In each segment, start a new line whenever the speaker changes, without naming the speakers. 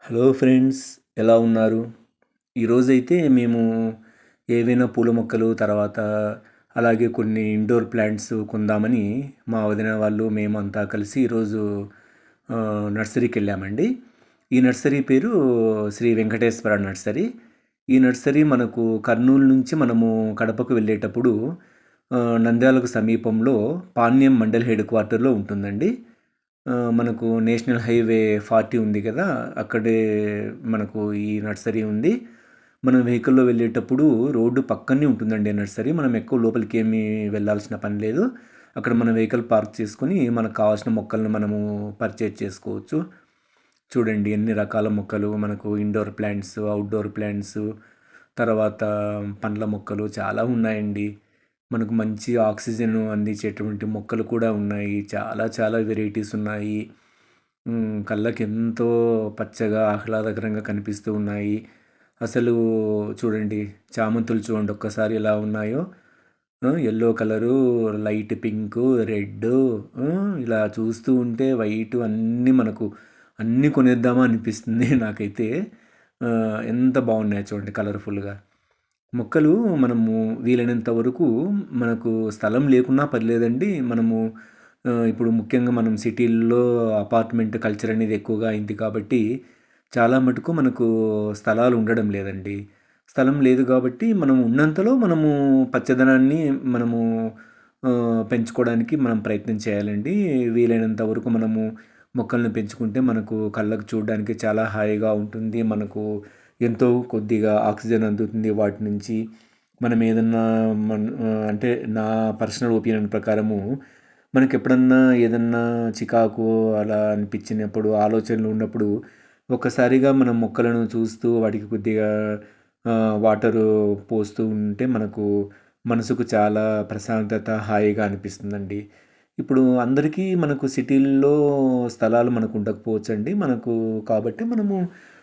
Hello friends, ఎలా ఉన్నారు? ఈరోజైతే మేము ఏవైనా పూల మొక్కలు తర్వాత అలాగే కొన్ని ఇండోర్ ప్లాంట్స్ కొందామని మా వదిన వాళ్ళు మేమంతా కలిసి ఈరోజు నర్సరీకి వెళ్ళామండి. ఈ నర్సరీ పేరు శ్రీ వెంకటేశ్వర నర్సరీ. ఈ నర్సరీ మనకు కర్నూలు నుంచి మనము కడపకు వెళ్ళేటప్పుడు నంద్యాలకు సమీపంలో పాణ్యం మండల్ హెడ్ క్వార్టర్లో ఉంటుందండి. మనకు నేషనల్ హైవే 40 ఉంది కదా! అక్కడే మనకు ఈ నర్సరీ ఉంది. మనం వెహికల్‌లో వెళ్ళేటప్పుడు రోడ్డు పక్కనే ఉంటుందండి నర్సరీ. మనం ఎక్కువ లోపలికేమీ వెళ్ళాల్సిన పని లేదు. అక్కడ మన వెహికల్ పార్క్ చేసుకొని మనకు కావాల్సిన మొక్కలను మనము పర్చేజ్ చేసుకోవచ్చు. చూడండి ఎన్ని రకాల మొక్కలు మనకు ఇండోర్ ప్లాంట్స్, అవుట్‌డోర్ ప్లాంట్స్, తర్వాత పండ్ల మొక్కలు చాలా ఉన్నాయండి. మనకు మంచి ఆక్సిజన్ అందించేటువంటి మొక్కలు కూడా ఉన్నాయి. చాలా చాలా వెరైటీస్ ఉన్నాయి. కళ్ళకి ఎంతో పచ్చగా ఆహ్లాదకరంగా కనిపిస్తూ ఉన్నాయి. అసలు చూడండి, చామంతులు చూడండి ఒక్కసారి ఎలా ఉన్నాయో. Yellow colour, light pink, red, ఇలా చూస్తూ ఉంటే వైటు అన్నీ మనకు అన్నీ కొనేద్దామా అనిపిస్తుంది నాకైతే. ఎంత బాగున్నాయో చూడండి కలర్ఫుల్‌గా. మొక్కలు మనము వీలైనంత వరకు మనకు స్థలం లేకున్నా పర్లేదండి. మనము ఇప్పుడు ముఖ్యంగా మనం సిటీల్లో అపార్ట్మెంట్ కల్చర్ అనేది ఎక్కువగా అయింది కాబట్టి చాలా మటుకు మనకు స్థలాలు ఉండడం లేదండి. స్థలం లేదు కాబట్టి మనం ఉన్నంతలో మనము పచ్చదనాన్ని మనము పెంచుకోవడానికి మనం ప్రయత్నం చేయాలండి. వీలైనంత వరకు మనము మొక్కల్ని పెంచుకుంటే మనకు కళ్ళకు చూడడానికి చాలా హాయిగా ఉంటుంది. మనకు ఎంతో కొద్దిగా ఆక్సిజన్ అందుతుంది వాటి నుంచి. మనం ఏదన్నా అంటే నా పర్సనల్ ఒపీనియన్ ప్రకారము మనకెప్పుడన్నా ఏదన్నా చికాకు అలా అనిపించినప్పుడు, ఆలోచనలు ఉన్నప్పుడు ఒక్కసారిగా మనం మొక్కలను చూస్తూ వాటికి కొద్దిగా వాటరు పోస్తూ ఉంటే మనకు మనసుకు చాలా ప్రశాంతత, హాయిగా అనిపిస్తుందండి. ఇప్పుడు అందరికీ మనకు సిటీల్లో స్థలాలు మనకు ఉండకపోవచ్చండి. మనకు కాబట్టి మనము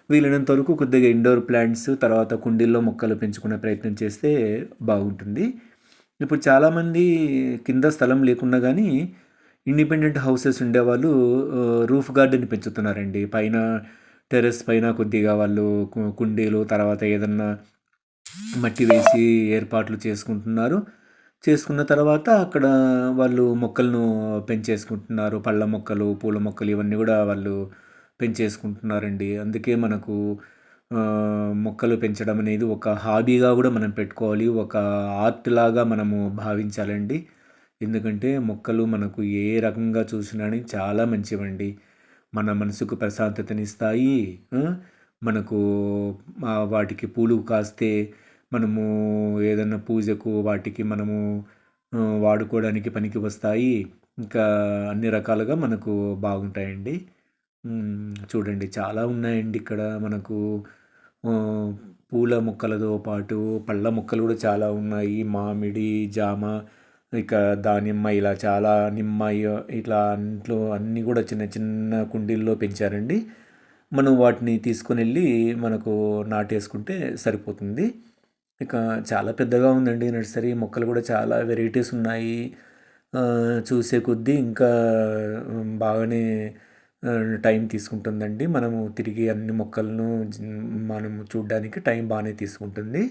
వీలైనంత వరకు కొద్దిగా ఇండోర్ ప్లాంట్స్, తర్వాత కుండీల్లో మొక్కలు పెంచుకునే ప్రయత్నం చేస్తే బాగుంటుంది. ఇప్పుడు చాలామంది కింద స్థలం లేకున్నా గానీ ఇండిపెండెంట్ హౌసెస్ ఉండేవాళ్ళు రూఫ్ గార్డెన్ పెంచుతున్నారండి. పైన టెర్రస్ పైన కొద్దిగా వాళ్ళు కుండీలు తర్వాత ఏదన్నా మట్టి వేసి ఏర్పాట్లు చేసుకుంటున్నారు. చేసుకున్న తర్వాత అక్కడ వాళ్ళు మొక్కలను పెంచేసుకుంటున్నారు. పళ్ళ మొక్కలు, పూల మొక్కలు ఇవన్నీ గూడా వాళ్ళు పెంచేసుకుంటున్నారండి. అందుకే మనకు మొక్కలు పెంచడం అనేది ఒక హాబీగా గూడా మనం పెట్టుకోవాలి. ఒక ఆర్ట్‌లాగా మనము భావించాలండి. ఎందుకంటే మొక్కలు మనకు ఏ రకంగా చూసినా గాని చాలా మంచివండి. మన మనసుకు ప్రశాంతతనిస్తాయి. ఆ! మనకు వాటికి పూలు కాస్తే మనము ఏదన్నా పూజకు వాటికి మనము వాడుకోవడానికి పనికి వస్తాయి. ఇంకా అన్ని రకాలుగా మనకు బాగుంటాయండి. చూడండి చాలా ఉన్నాయండి ఇక్కడ మనకు. ఆహ్, పూల మొక్కలతో పాటు పళ్ళ మొక్కలు కూడా చాలా ఉన్నాయి. మామిడి, జామ, ఇక దానిమ్మ ఇలా చాలా ఇట్లా ఇంట్లో అన్నీ కూడా చిన్న చిన్న కుండీల్లో పెంచారండి. మనం వాటిని తీసుకొనెళ్ళి మనకు నాటేసుకుంటే సరిపోతుంది. ఇక చాలా పెద్దగా ఉందండి నర్సరీ. మొక్కలు కూడా చాలా వెరైటీస్ ఉన్నాయి. చూసే కొద్దీ ఇంకా బాగానే టైం తీసుకుంటుందండి. మనము తిరిగి అన్ని మొక్కలను మనము చూడ్డానికి టైం బానే తీసుకుంటుంది.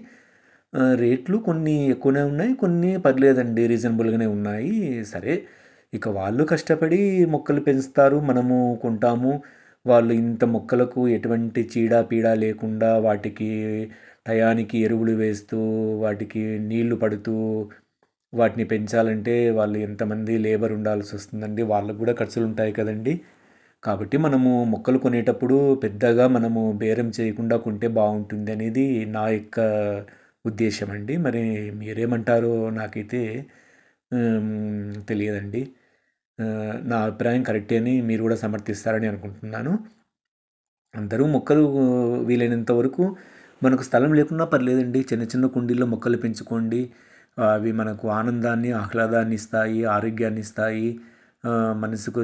రేట్లు కొన్ని ఎక్కువనే ఉన్నాయి. కొన్ని పర్లేదండి, రీజనబుల్‌గానే ఉన్నాయి. సరే, ఇక వాళ్ళు కష్టపడి మొక్కలు పెంచుతారు. మనము కొంటాము. వాళ్ళు ఇంత మొక్కలకు ఎటువంటి చీడ, పీడ లేకుండా వాటికి టయానికి ఎరువులు వేస్తూ, వాటికి నీళ్లు పడుతూ, వాటిని పెంచాలంటే వాళ్ళు ఎంతమంది లేబర్ ఉండాల్సొస్తుందండి. వాళ్ళకి గూడా ఖర్చులుంటాయి కదండీ! కాబట్టి మనము మొక్కలు కొనేటప్పుడు పెద్దగా మనము బేరం చేయకుండా కొంటే బావుంటుందనేది నా యొక్క ఉద్దేశ్యమండి. మరి మీరేమంటారో నాకైతే తెలియదండి. నా అభిప్రాయం కరెక్టే అని మీరు గూడా సమర్థిస్తారని అనుకుంటున్నాను. అందరూ మొక్కలు వీలైనంత వరకు మనకు స్థలం లేకున్నా పర్లేదండి. చిన్న చిన్న కుండీల్లో మొక్కలు పెంచుకోండి. అవి మనకు ఆనందాన్ని, ఆహ్లాదాన్ని ఇస్తాయి, ఆరోగ్యాన్ని ఇస్తాయి. మనసుకు